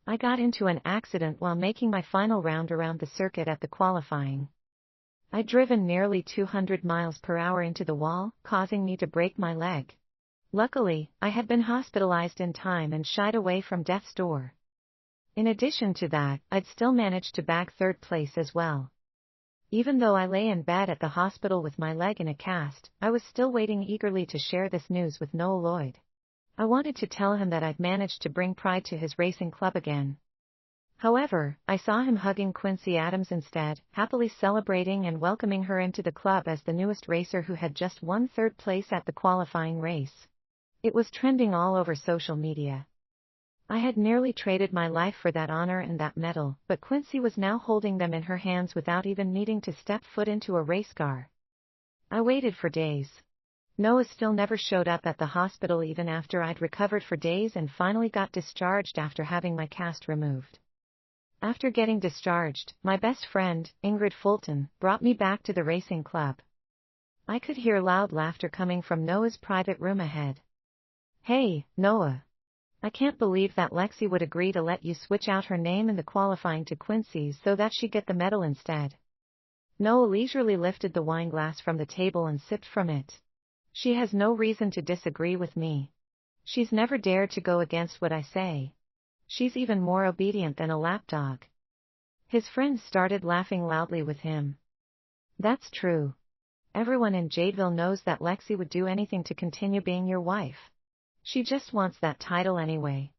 I got into an accident while making my final round around the circuit at the qualifying. I'd driven nearly 200 miles per hour into the wall, causing me to break my leg. Luckily, I had been hospitalized in time and shied away from death's door. In addition to that, I'd still managed to bag third place as well. Even though I lay in bed at the hospital with my leg in a cast, I was still waiting eagerly to share this news with Noah Lloyd. I wanted to tell him that I'd managed to bring pride to his racing club again. However, I saw him hugging Quincy Adams instead, happily celebrating and welcoming her into the club as the newest racer who had just won third place at the qualifying race. It was trending all over social media. I had nearly traded my life for that honor and that medal, but Quincy was now holding them in her hands without even needing to step foot into a race car. I waited for days. Noah still never showed up at the hospital even after I'd recovered for days and finally got discharged after having my cast removed. After getting discharged, my best friend, Ingrid Fulton, brought me back to the racing club. I could hear loud laughter coming from Noah's private room ahead. "Hey, Noah. I can't believe that Lexi would agree to let you switch out her name in the qualifying to Quincy's so that she'd get the medal instead." Noah leisurely lifted the wine glass from the table and sipped from it. "She has no reason to disagree with me. She's never dared to go against what I say. She's even more obedient than a lapdog." His friends started laughing loudly with him. "That's true. Everyone in Jadeville knows that Lexi would do anything to continue being your wife. She just wants that title anyway."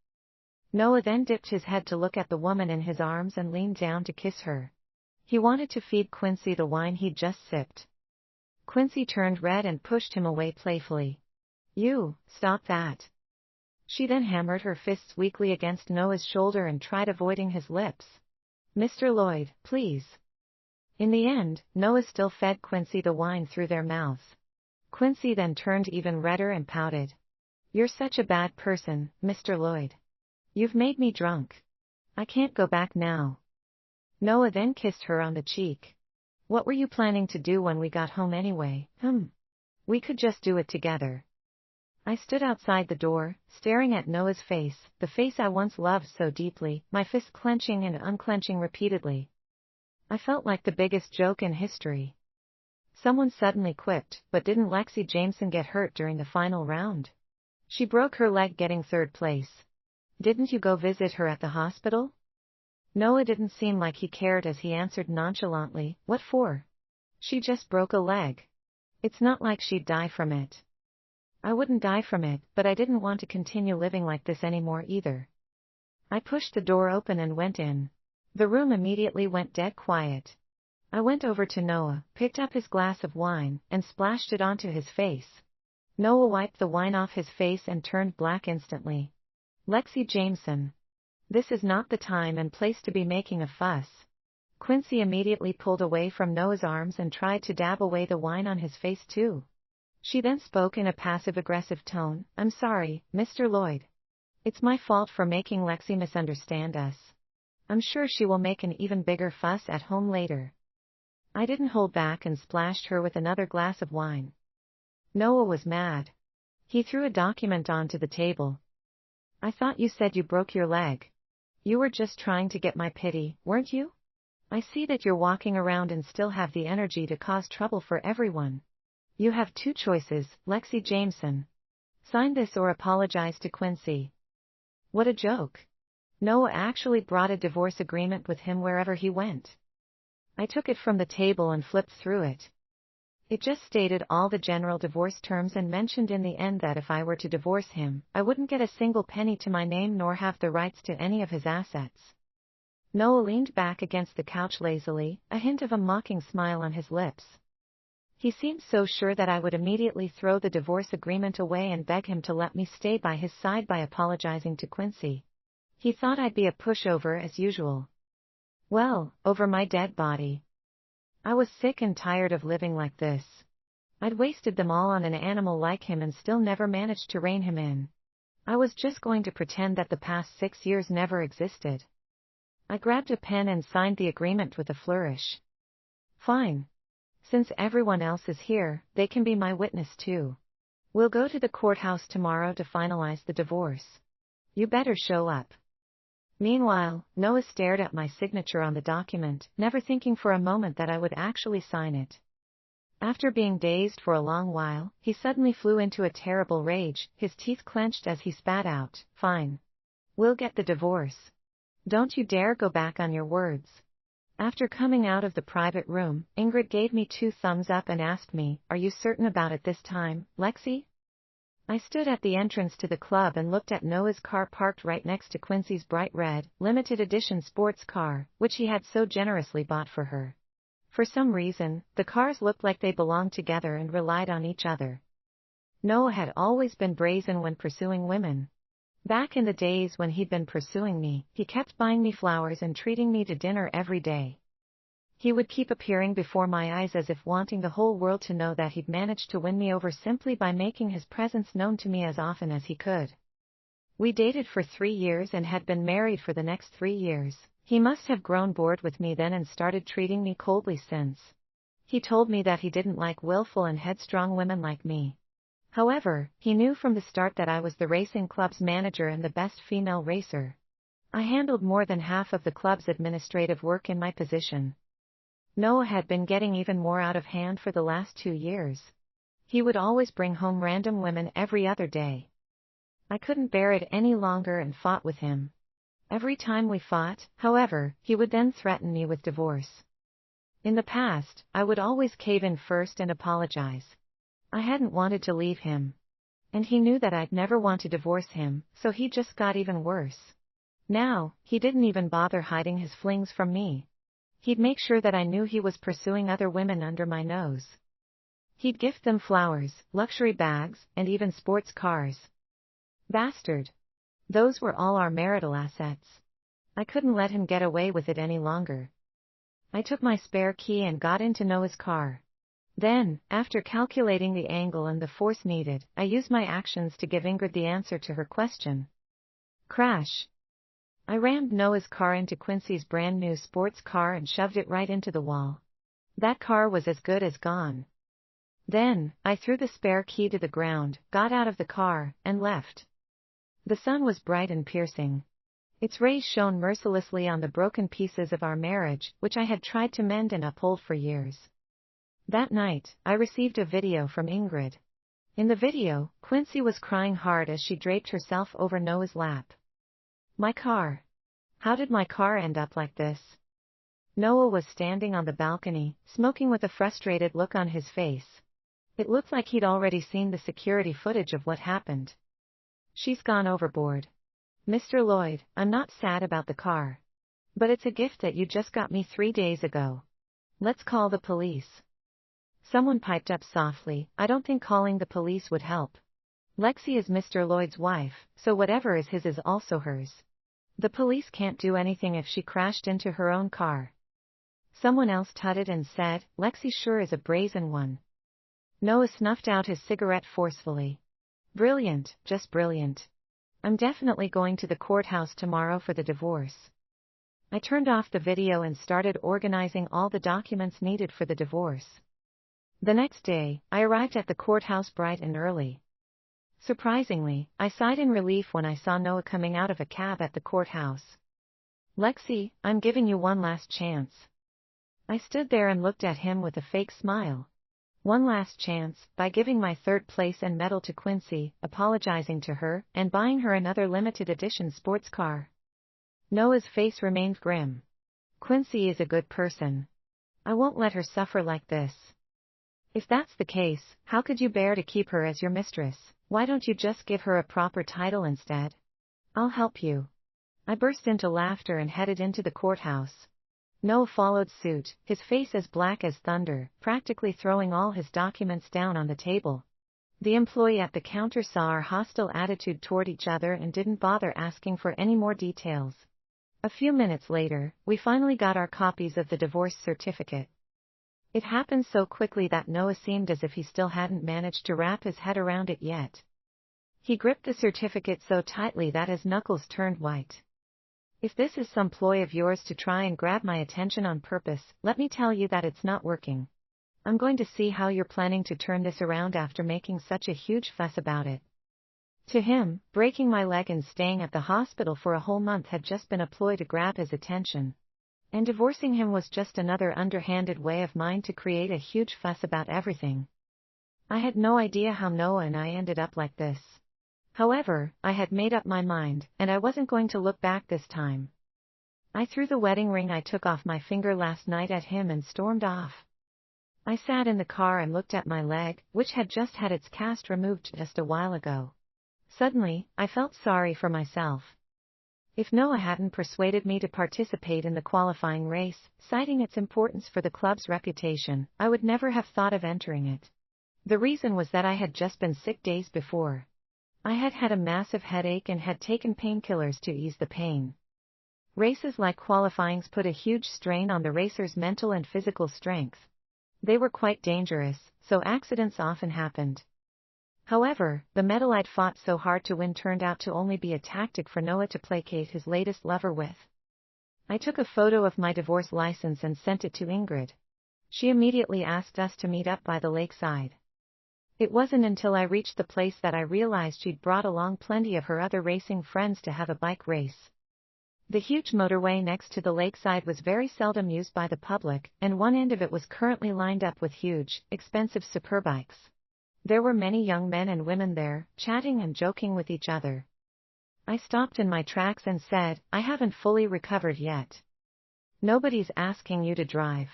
Noah then dipped his head to look at the woman in his arms and leaned down to kiss her. He wanted to feed Quincy the wine he'd just sipped. Quincy turned red and pushed him away playfully. "You, stop that." She then hammered her fists weakly against Noah's shoulder and tried avoiding his lips. "Mr. Lloyd, please." In the end, Noah still fed Quincy the wine through their mouths. Quincy then turned even redder and pouted. "You're such a bad person, Mr. Lloyd. You've made me drunk. I can't go back now." Noah then kissed her on the cheek. "What were you planning to do when we got home anyway? We could just do it together." I stood outside the door, staring at Noah's face, the face I once loved so deeply, my fist clenching and unclenching repeatedly. I felt like the biggest joke in history. Someone suddenly quipped, "But didn't Lexi Jameson get hurt during the final round? She broke her leg getting third place. Didn't you go visit her at the hospital?" Noah didn't seem like he cared as he answered nonchalantly, "What for? She just broke a leg. It's not like she'd die from it." I wouldn't die from it, but I didn't want to continue living like this anymore either. I pushed the door open and went in. The room immediately went dead quiet. I went over to Noah, picked up his glass of wine, and splashed it onto his face. Noah wiped the wine off his face and turned black instantly. "Lexi Jameson. This is not the time and place to be making a fuss." Quincy immediately pulled away from Noah's arms and tried to dab away the wine on his face too. She then spoke in a passive-aggressive tone, "I'm sorry, Mr. Lloyd. It's my fault for making Lexi misunderstand us. I'm sure she will make an even bigger fuss at home later." I didn't hold back and splashed her with another glass of wine. Noah was mad. He threw a document onto the table. "I thought you said you broke your leg. You were just trying to get my pity, weren't you? I see that you're walking around and still have the energy to cause trouble for everyone. You have two choices, Lexi Jameson. Sign this or apologize to Quincy." What a joke. Noah actually brought a divorce agreement with him wherever he went. I took it from the table and flipped through it. It just stated all the general divorce terms and mentioned in the end that if I were to divorce him, I wouldn't get a single penny to my name nor have the rights to any of his assets. Noah leaned back against the couch lazily, a hint of a mocking smile on his lips. He seemed so sure that I would immediately throw the divorce agreement away and beg him to let me stay by his side by apologizing to Quincy. He thought I'd be a pushover as usual. Well, over my dead body. I was sick and tired of living like this. I'd wasted them all on an animal like him and still never managed to rein him in. I was just going to pretend that the past 6 years never existed. I grabbed a pen and signed the agreement with a flourish. "Fine. Since everyone else is here, they can be my witness too. We'll go to the courthouse tomorrow to finalize the divorce. You better show up." Meanwhile, Noah stared at my signature on the document, never thinking for a moment that I would actually sign it. After being dazed for a long while, he suddenly flew into a terrible rage, his teeth clenched as he spat out, "Fine. We'll get the divorce. Don't you dare go back on your words." After coming out of the private room, Ingrid gave me 2 thumbs up and asked me, "Are you certain about it this time, Lexi?" I stood at the entrance to the club and looked at Noah's car parked right next to Quincy's bright red, limited edition sports car, which he had so generously bought for her. For some reason, the cars looked like they belonged together and relied on each other. Noah had always been brazen when pursuing women. Back in the days when he'd been pursuing me, he kept buying me flowers and treating me to dinner every day. He would keep appearing before my eyes as if wanting the whole world to know that he'd managed to win me over simply by making his presence known to me as often as he could. We dated for 3 years and had been married for the next 3 years. He must have grown bored with me then and started treating me coldly since. He told me that he didn't like willful and headstrong women like me. However, he knew from the start that I was the racing club's manager and the best female racer. I handled more than half of the club's administrative work in my position. Noah had been getting even more out of hand for the last 2 years. He would always bring home random women every other day. I couldn't bear it any longer and fought with him. Every time we fought, however, he would then threaten me with divorce. In the past, I would always cave in first and apologize. I hadn't wanted to leave him. And he knew that I'd never want to divorce him, so he just got even worse. Now, he didn't even bother hiding his flings from me. He'd make sure that I knew he was pursuing other women under my nose. He'd gift them flowers, luxury bags, and even sports cars. Bastard. Those were all our marital assets. I couldn't let him get away with it any longer. I took my spare key and got into Noah's car. Then, after calculating the angle and the force needed, I used my actions to give Ingrid the answer to her question. Crash. I rammed Noah's car into Quincy's brand new sports car and shoved it right into the wall. That car was as good as gone. Then, I threw the spare key to the ground, got out of the car, and left. The sun was bright and piercing. Its rays shone mercilessly on the broken pieces of our marriage, which I had tried to mend and uphold for years. That night, I received a video from Ingrid. In the video, Quincy was crying hard as she draped herself over Noah's lap. My car. How did my car end up like this? Noah was standing on the balcony, smoking with a frustrated look on his face. It looked like he'd already seen the security footage of what happened. She's gone overboard. Mr. Lloyd, I'm not sad about the car. But it's a gift that you just got me 3 days ago. Let's call the police. Someone piped up softly, I don't think calling the police would help. Lexi is Mr. Lloyd's wife, so whatever is his is also hers. The police can't do anything if she crashed into her own car. Someone else tutted and said, Lexi sure is a brazen one. Noah snuffed out his cigarette forcefully. Brilliant, just brilliant. I'm definitely going to the courthouse tomorrow for the divorce. I turned off the video and started organizing all the documents needed for the divorce. The next day, I arrived at the courthouse bright and early. Surprisingly, I sighed in relief when I saw Noah coming out of a cab at the courthouse. Lexi, I'm giving you one last chance. I stood there and looked at him with a fake smile. One last chance, by giving my 3rd place and medal to Quincy, apologizing to her, and buying her another limited edition sports car. Noah's face remained grim. Quincy is a good person. I won't let her suffer like this. If that's the case, how could you bear to keep her as your mistress? Why don't you just give her a proper title instead? I'll help you. I burst into laughter and headed into the courthouse. Noah followed suit, his face as black as thunder, practically throwing all his documents down on the table. The employee at the counter saw our hostile attitude toward each other and didn't bother asking for any more details. A few minutes later, we finally got our copies of the divorce certificate. It happened so quickly that Noah seemed as if he still hadn't managed to wrap his head around it yet. He gripped the certificate so tightly that his knuckles turned white. If this is some ploy of yours to try and grab my attention on purpose, let me tell you that it's not working. I'm going to see how you're planning to turn this around after making such a huge fuss about it. To him, breaking my leg and staying at the hospital for a whole month had just been a ploy to grab his attention. And divorcing him was just another underhanded way of mine to create a huge fuss about everything. I had no idea how Noah and I ended up like this. However, I had made up my mind, and I wasn't going to look back this time. I threw the wedding ring I took off my finger last night at him and stormed off. I sat in the car and looked at my leg, which had just had its cast removed just a while ago. Suddenly, I felt sorry for myself. If Noah hadn't persuaded me to participate in the qualifying race, citing its importance for the club's reputation, I would never have thought of entering it. The reason was that I had just been sick days before. I had had a massive headache and had taken painkillers to ease the pain. Races like qualifyings put a huge strain on the racer's mental and physical strength. They were quite dangerous, so accidents often happened. However, the medal I'd fought so hard to win turned out to only be a tactic for Noah to placate his latest lover with. I took a photo of my divorce license and sent it to Ingrid. She immediately asked us to meet up by the lakeside. It wasn't until I reached the place that I realized she'd brought along plenty of her other racing friends to have a bike race. The huge motorway next to the lakeside was very seldom used by the public, and one end of it was currently lined up with huge, expensive superbikes. There were many young men and women there, chatting and joking with each other. I stopped in my tracks and said, "I haven't fully recovered yet." "Nobody's asking you to drive.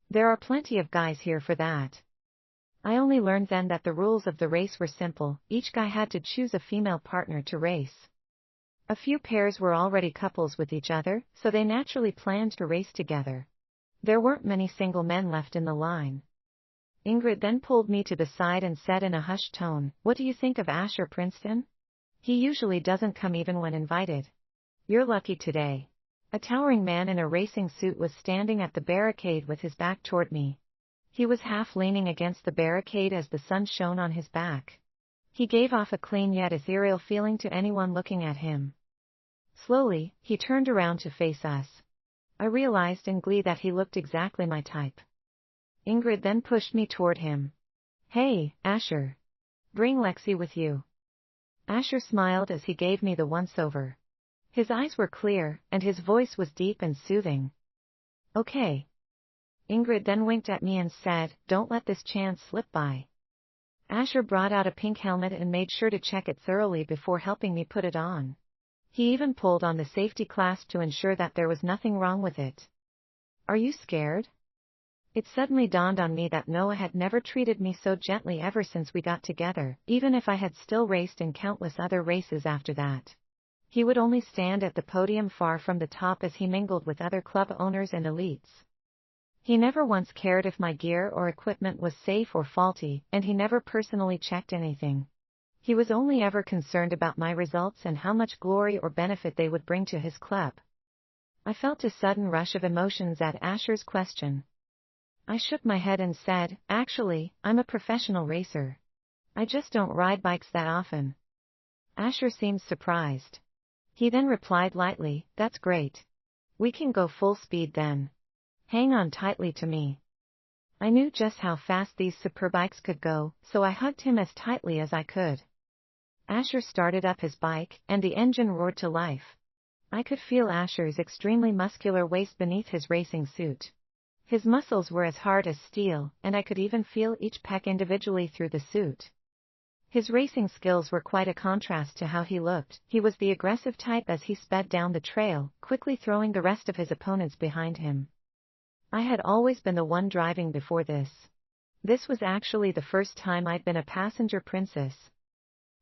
There are plenty of guys here for that." I only learned then that the rules of the race were simple. Each guy had to choose a female partner to race. A few pairs were already couples with each other, so they naturally planned to race together. There weren't many single men left in the line. Ingrid then pulled me to the side and said in a hushed tone, "What do you think of Asher Princeton? He usually doesn't come even when invited. You're lucky today." A towering man in a racing suit was standing at the barricade with his back toward me. He was half leaning against the barricade as the sun shone on his back. He gave off a clean yet ethereal feeling to anyone looking at him. Slowly, he turned around to face us. I realized in glee that he looked exactly my type. Ingrid then pushed me toward him. "Hey, Asher. Bring Lexi with you." Asher smiled as he gave me the once-over. His eyes were clear, and his voice was deep and soothing. "Okay." Ingrid then winked at me and said, "Don't let this chance slip by." Asher brought out a pink helmet and made sure to check it thoroughly before helping me put it on. He even pulled on the safety clasp to ensure that there was nothing wrong with it. "Are you scared?" It suddenly dawned on me that Noah had never treated me so gently ever since we got together, even if I had still raced in countless other races after that. He would only stand at the podium far from the top as he mingled with other club owners and elites. He never once cared if my gear or equipment was safe or faulty, and he never personally checked anything. He was only ever concerned about my results and how much glory or benefit they would bring to his club. I felt a sudden rush of emotions at Asher's question. I shook my head and said, "Actually, I'm a professional racer. I just don't ride bikes that often." Asher seemed surprised. He then replied lightly, "That's great. We can go full speed then. Hang on tightly to me." I knew just how fast these superbikes could go, so I hugged him as tightly as I could. Asher started up his bike, and the engine roared to life. I could feel Asher's extremely muscular waist beneath his racing suit. His muscles were as hard as steel, and I could even feel each pec individually through the suit. His racing skills were quite a contrast to how he looked. He was the aggressive type as he sped down the trail, quickly throwing the rest of his opponents behind him. I had always been the one driving before this. This was actually the first time I'd been a passenger princess.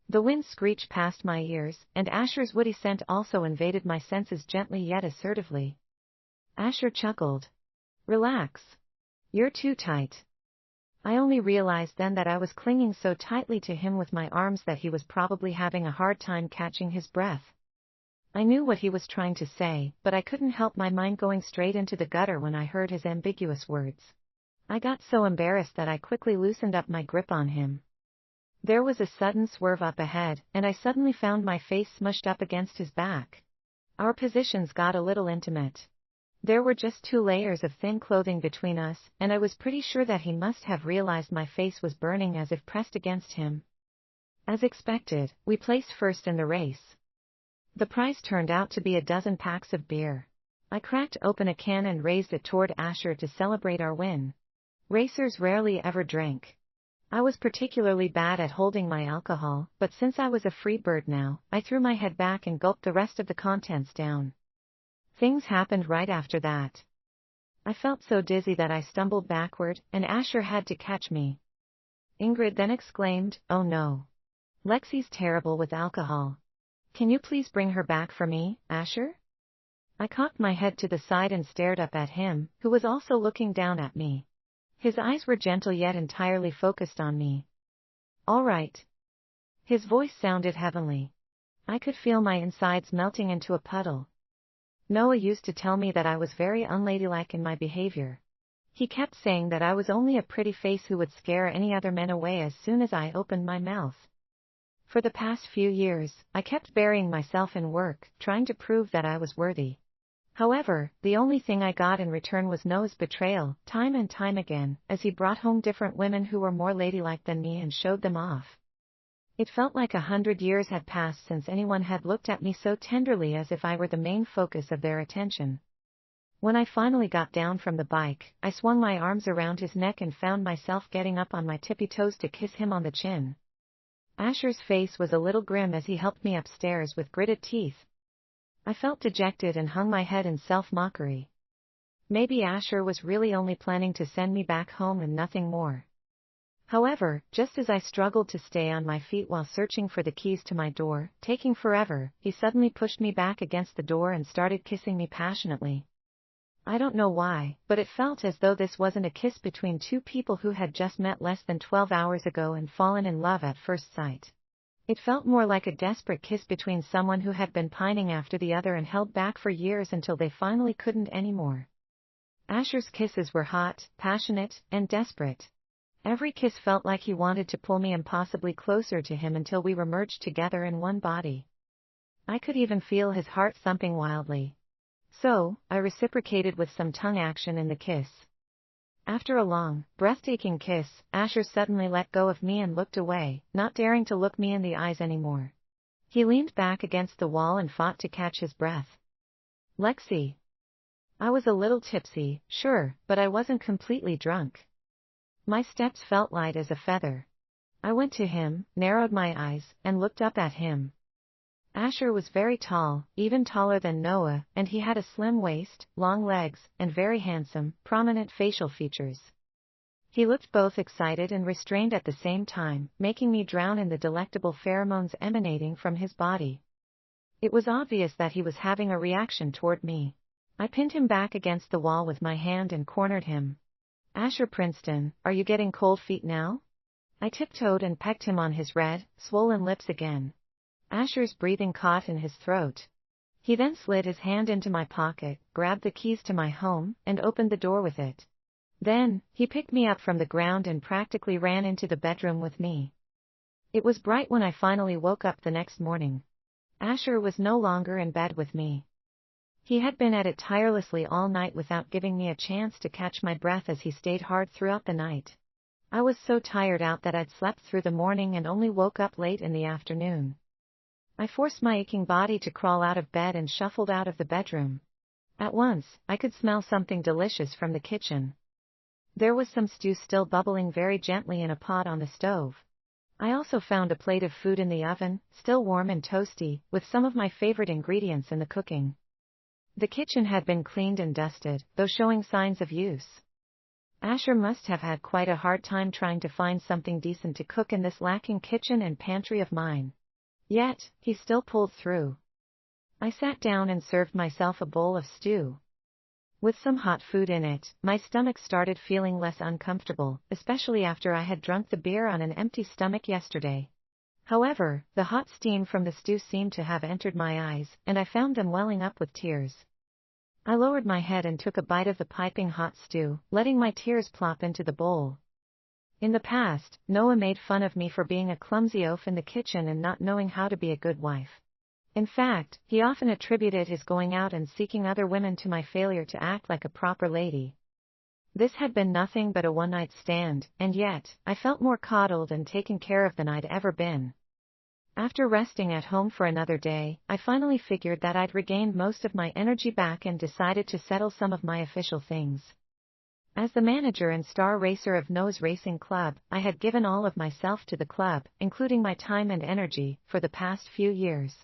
The wind screeched past my ears, and Asher's woody scent also invaded my senses gently yet assertively. Asher chuckled. "Relax. You're too tight." I only realized then that I was clinging so tightly to him with my arms that he was probably having a hard time catching his breath. I knew what he was trying to say, but I couldn't help my mind going straight into the gutter when I heard his ambiguous words. I got so embarrassed that I quickly loosened up my grip on him. There was a sudden swerve up ahead, and I suddenly found my face smushed up against his back. Our positions got a little intimate. There were just 2 layers of thin clothing between us, and I was pretty sure that he must have realized my face was burning as if pressed against him. As expected, we placed first in the race. The prize turned out to be a dozen packs of beer. I cracked open a can and raised it toward Asher to celebrate our win. Racers rarely ever drank. I was particularly bad at holding my alcohol, but since I was a free bird now, I threw my head back and gulped the rest of the contents down. Things happened right after that. I felt so dizzy that I stumbled backward, and Asher had to catch me. Ingrid then exclaimed, "Oh no. Lexi's terrible with alcohol. Can you please bring her back for me, Asher?" I cocked my head to the side and stared up at him, who was also looking down at me. His eyes were gentle yet entirely focused on me. "All right." His voice sounded heavenly. I could feel my insides melting into a puddle. Noah used to tell me that I was very unladylike in my behavior. He kept saying that I was only a pretty face who would scare any other men away as soon as I opened my mouth. For the past few years, I kept burying myself in work, trying to prove that I was worthy. However, the only thing I got in return was Noah's betrayal, time and time again, as he brought home different women who were more ladylike than me and showed them off. It felt like 100 years had passed since anyone had looked at me so tenderly as if I were the main focus of their attention. When I finally got down from the bike, I swung my arms around his neck and found myself getting up on my tippy toes to kiss him on the chin. Asher's face was a little grim as he helped me upstairs with gritted teeth. I felt dejected and hung my head in self-mockery. Maybe Asher was really only planning to send me back home and nothing more. However, just as I struggled to stay on my feet while searching for the keys to my door, taking forever, he suddenly pushed me back against the door and started kissing me passionately. I don't know why, but it felt as though this wasn't a kiss between two people who had just met less than 12 hours ago and fallen in love at first sight. It felt more like a desperate kiss between someone who had been pining after the other and held back for years until they finally couldn't anymore. Asher's kisses were hot, passionate, and desperate. Every kiss felt like he wanted to pull me impossibly closer to him until we were merged together in one body. I could even feel his heart thumping wildly. So, I reciprocated with some tongue action in the kiss. After a long, breathtaking kiss, Asher suddenly let go of me and looked away, not daring to look me in the eyes anymore. He leaned back against the wall and fought to catch his breath. "Lexi." I was a little tipsy, sure, but I wasn't completely drunk. My steps felt light as a feather. I went to him, narrowed my eyes, and looked up at him. Asher was very tall, even taller than Noah, and he had a slim waist, long legs, and very handsome, prominent facial features. He looked both excited and restrained at the same time, making me drown in the delectable pheromones emanating from his body. It was obvious that he was having a reaction toward me. I pinned him back against the wall with my hand and cornered him. "Asher Princeton, are you getting cold feet now?" I tiptoed and pecked him on his red, swollen lips again. Asher's breathing caught in his throat. He then slid his hand into my pocket, grabbed the keys to my home, and opened the door with it. Then, he picked me up from the ground and practically ran into the bedroom with me. It was bright when I finally woke up the next morning. Asher was no longer in bed with me. He had been at it tirelessly all night without giving me a chance to catch my breath as he stayed hard throughout the night. I was so tired out that I'd slept through the morning and only woke up late in the afternoon. I forced my aching body to crawl out of bed and shuffled out of the bedroom. At once, I could smell something delicious from the kitchen. There was some stew still bubbling very gently in a pot on the stove. I also found a plate of food in the oven, still warm and toasty, with some of my favorite ingredients in the cooking. The kitchen had been cleaned and dusted, though showing signs of use. Asher must have had quite a hard time trying to find something decent to cook in this lacking kitchen and pantry of mine. Yet, he still pulled through. I sat down and served myself a bowl of stew. With some hot food in it, my stomach started feeling less uncomfortable, especially after I had drunk the beer on an empty stomach yesterday. However, the hot steam from the stew seemed to have entered my eyes, and I found them welling up with tears. I lowered my head and took a bite of the piping hot stew, letting my tears plop into the bowl. In the past, Noah made fun of me for being a clumsy oaf in the kitchen and not knowing how to be a good wife. In fact, he often attributed his going out and seeking other women to my failure to act like a proper lady. This had been nothing but a one-night stand, and yet, I felt more coddled and taken care of than I'd ever been. After resting at home for another day, I finally figured that I'd regained most of my energy back and decided to settle some of my official things. As the manager and star racer of Noah's Racing Club, I had given all of myself to the club, including my time and energy, for the past few years.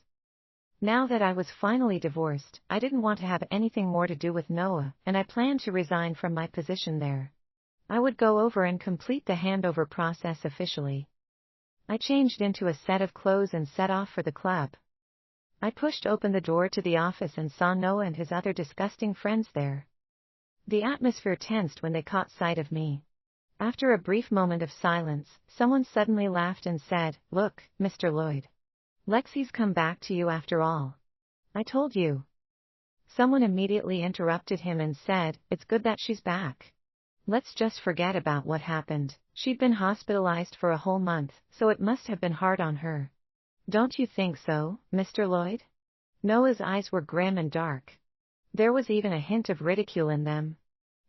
Now that I was finally divorced, I didn't want to have anything more to do with Noah, and I planned to resign from my position there. I would go over and complete the handover process officially. I changed into a set of clothes and set off for the club. I pushed open the door to the office and saw Noah and his other disgusting friends there. The atmosphere tensed when they caught sight of me. After a brief moment of silence, someone suddenly laughed and said, "Look, Mr. Lloyd. Lexi's come back to you after all. I told you." Someone immediately interrupted him and said, "It's good that she's back. Let's just forget about what happened. She'd been hospitalized for a whole month, so it must have been hard on her. Don't you think so, Mr. Lloyd?" Noah's eyes were grim and dark. There was even a hint of ridicule in them.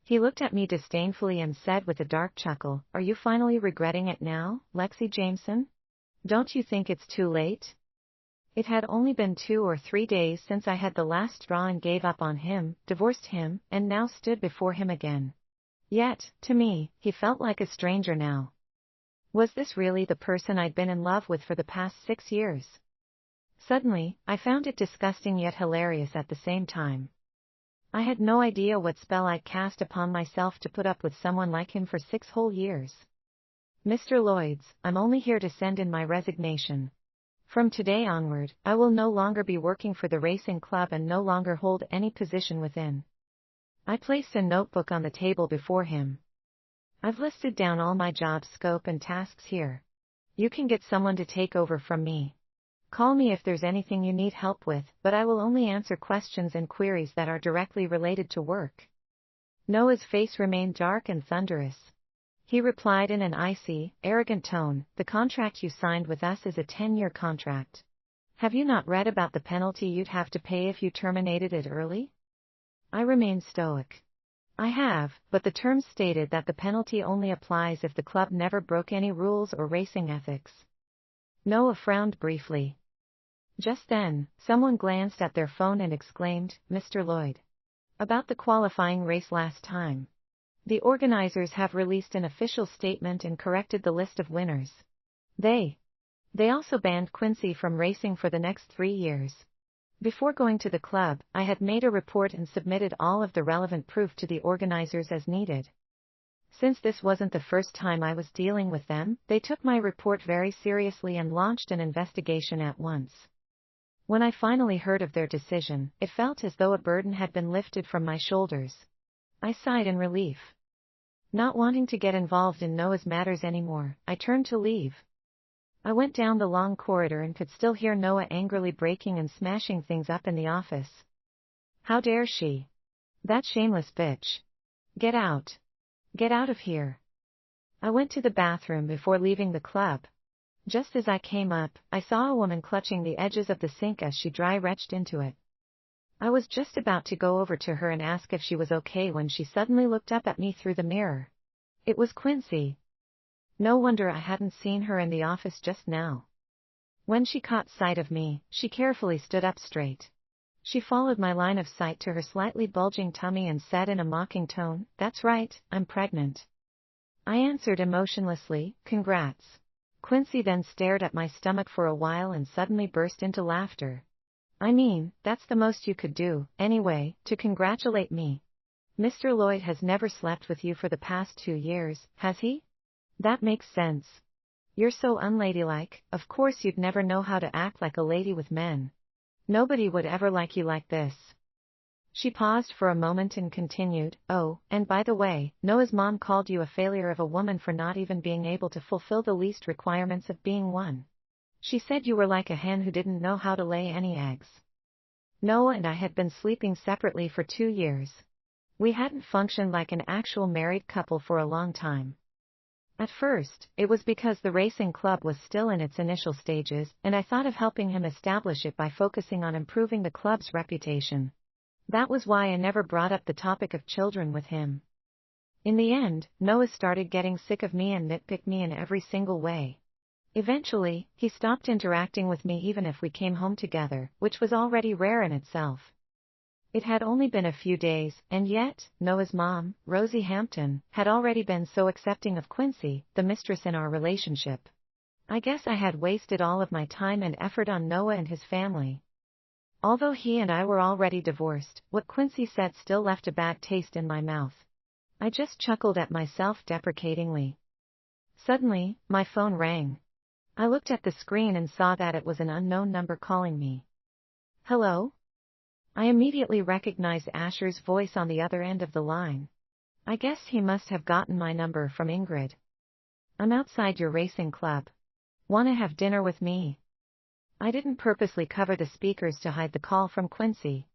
He looked at me disdainfully and said with a dark chuckle, "Are you finally regretting it now, Lexi Jameson? Don't you think it's too late?" It had only been 2 or 3 days since I had the last straw and gave up on him, divorced him, and now stood before him again. Yet, to me, he felt like a stranger now. Was this really the person I'd been in love with for the past 6 years? Suddenly, I found it disgusting yet hilarious at the same time. I had no idea what spell I'd cast upon myself to put up with someone like him for 6 whole years. "Mr. Lloyd's, I'm only here to send in my resignation. From today onward, I will no longer be working for the racing club and no longer hold any position within." I placed a notebook on the table before him. "I've listed down all my job scope and tasks here. You can get someone to take over from me. Call me if there's anything you need help with, but I will only answer questions and queries that are directly related to work." Noah's face remained dark and thunderous. He replied in an icy, arrogant tone, "The contract you signed with us is a 10-year contract. Have you not read about the penalty you'd have to pay if you terminated it early?" I remained stoic. "I have, but the terms stated that the penalty only applies if the club never broke any rules or racing ethics." Noah frowned briefly. Just then, someone glanced at their phone and exclaimed, "Mr. Lloyd. About the qualifying race last time. The organizers have released an official statement and corrected the list of winners. They also banned Quincy from racing for the next 3 years. Before going to the club, I had made a report and submitted all of the relevant proof to the organizers as needed. Since this wasn't the first time I was dealing with them, they took my report very seriously and launched an investigation at once. When I finally heard of their decision, it felt as though a burden had been lifted from my shoulders. I sighed in relief. Not wanting to get involved in Noah's matters anymore, I turned to leave. I went down the long corridor and could still hear Noah angrily breaking and smashing things up in the office. "How dare she? That shameless bitch. Get out. Get out of here." I went to the bathroom before leaving the club. Just as I came up, I saw a woman clutching the edges of the sink as she dry-retched into it. I was just about to go over to her and ask if she was okay when she suddenly looked up at me through the mirror. It was Quincy. No wonder I hadn't seen her in the office just now. When she caught sight of me, she carefully stood up straight. She followed my line of sight to her slightly bulging tummy and said in a mocking tone, "That's right, I'm pregnant." I answered emotionlessly, "Congrats." Quincy then stared at my stomach for a while and suddenly burst into laughter. "I mean, that's the most you could do, anyway, to congratulate me. Mr. Lloyd has never slept with you for the past 2 years, has he? That makes sense. You're so unladylike, of course you'd never know how to act like a lady with men. Nobody would ever like you like this." She paused for a moment and continued, "Oh, and by the way, Noah's mom called you a failure of a woman for not even being able to fulfill the least requirements of being one. She said you were like a hen who didn't know how to lay any eggs." Noah and I had been sleeping separately for 2 years. We hadn't functioned like an actual married couple for a long time. At first, it was because the racing club was still in its initial stages, and I thought of helping him establish it by focusing on improving the club's reputation. That was why I never brought up the topic of children with him. In the end, Noah started getting sick of me and nitpicked me in every single way. Eventually, he stopped interacting with me even if we came home together, which was already rare in itself. It had only been a few days, and yet, Noah's mom, Rosie Hampton, had already been so accepting of Quincy, the mistress in our relationship. I guess I had wasted all of my time and effort on Noah and his family. Although he and I were already divorced, what Quincy said still left a bad taste in my mouth. I just chuckled at myself deprecatingly. Suddenly, my phone rang. I looked at the screen and saw that it was an unknown number calling me. Hello? I immediately recognized Asher's voice on the other end of the line. I guess he must have gotten my number from Ingrid. I'm outside your racing club. Wanna have dinner with me? I didn't purposely cover the speakers to hide the call from Quincy.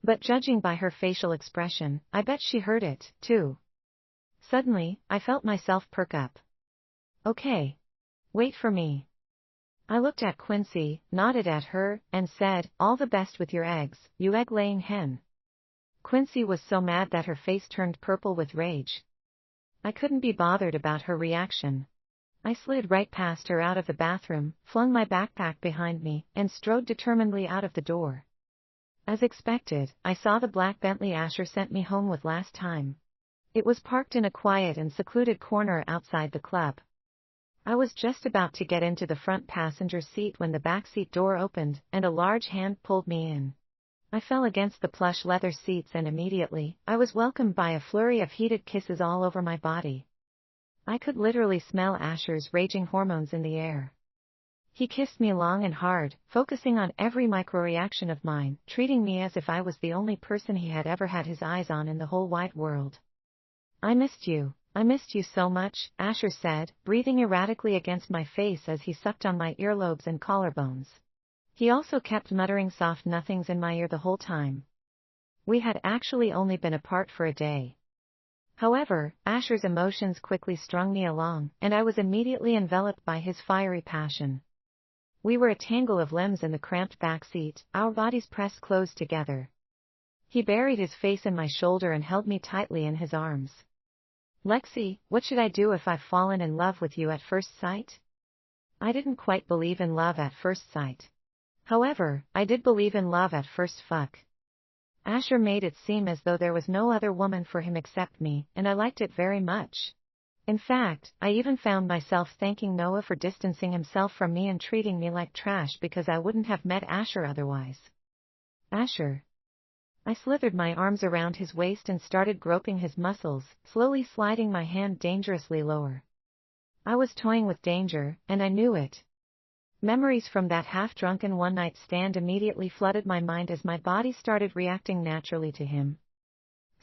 But judging by her facial expression, I bet she heard it, too. Suddenly, I felt myself perk up. Okay. Wait for me. I looked at Quincy, nodded at her, and said, all the best with your eggs, you egg-laying hen. Quincy was so mad that her face turned purple with rage. I couldn't be bothered about her reaction. I slid right past her out of the bathroom, flung my backpack behind me, and strode determinedly out of the door. As expected, I saw the black Bentley Asher sent me home with last time. It was parked in a quiet and secluded corner outside the club. I was just about to get into the front passenger seat when the backseat door opened, and a large hand pulled me in. I fell against the plush leather seats and immediately, I was welcomed by a flurry of heated kisses all over my body. I could literally smell Asher's raging hormones in the air. He kissed me long and hard, focusing on every micro-reaction of mine, treating me as if I was the only person he had ever had his eyes on in the whole wide world. I missed you so much, Asher said, breathing erratically against my face as he sucked on my earlobes and collarbones. He also kept muttering soft nothings in my ear the whole time. We had actually only been apart for a day. However, Asher's emotions quickly strung me along, and I was immediately enveloped by his fiery passion. We were a tangle of limbs in the cramped back seat, our bodies pressed close together. He buried his face in my shoulder and held me tightly in his arms. Lexi, what should I do if I've fallen in love with you at first sight? I didn't quite believe in love at first sight. However, I did believe in love at first fuck. Asher made it seem as though there was no other woman for him except me, and I liked it very much. In fact, I even found myself thanking Noah for distancing himself from me and treating me like trash because I wouldn't have met Asher otherwise. Asher. I slithered my arms around his waist and started groping his muscles, slowly sliding my hand dangerously lower. I was toying with danger, and I knew it. Memories from that half-drunken one-night stand immediately flooded my mind as my body started reacting naturally to him.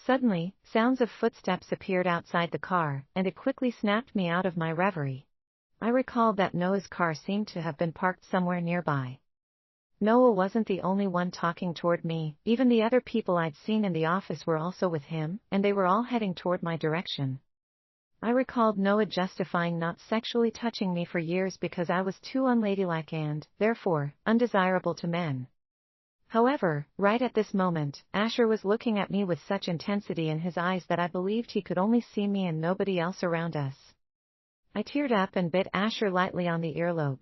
Suddenly, sounds of footsteps appeared outside the car, and it quickly snapped me out of my reverie. I recalled that Noah's car seemed to have been parked somewhere nearby. Noah wasn't the only one talking toward me, even the other people I'd seen in the office were also with him, and they were all heading toward my direction. I recalled Noah justifying not sexually touching me for years because I was too unladylike and, therefore, undesirable to men. However, right at this moment, Asher was looking at me with such intensity in his eyes that I believed he could only see me and nobody else around us. I teared up and bit Asher lightly on the earlobe.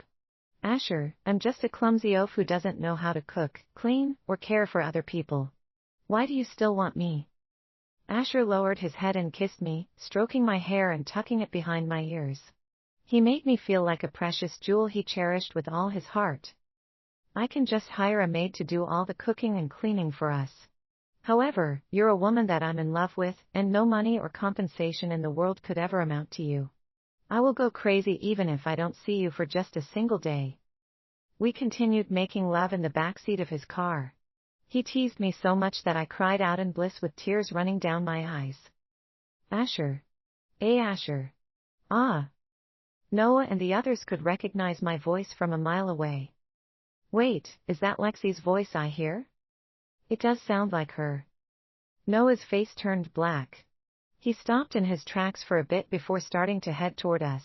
Asher, I'm just a clumsy oaf who doesn't know how to cook, clean, or care for other people. Why do you still want me? Asher lowered his head and kissed me, stroking my hair and tucking it behind my ears. He made me feel like a precious jewel he cherished with all his heart. I can just hire a maid to do all the cooking and cleaning for us. However, you're a woman that I'm in love with, and no money or compensation in the world could ever amount to you. I will go crazy even if I don't see you for just a single day. We continued making love in the backseat of his car. He teased me so much that I cried out in bliss with tears running down my eyes. Asher. Asher. Ah. Noah and the others could recognize my voice from a mile away. Wait, is that Lexi's voice I hear? It does sound like her. Noah's face turned black. He stopped in his tracks for a bit before starting to head toward us.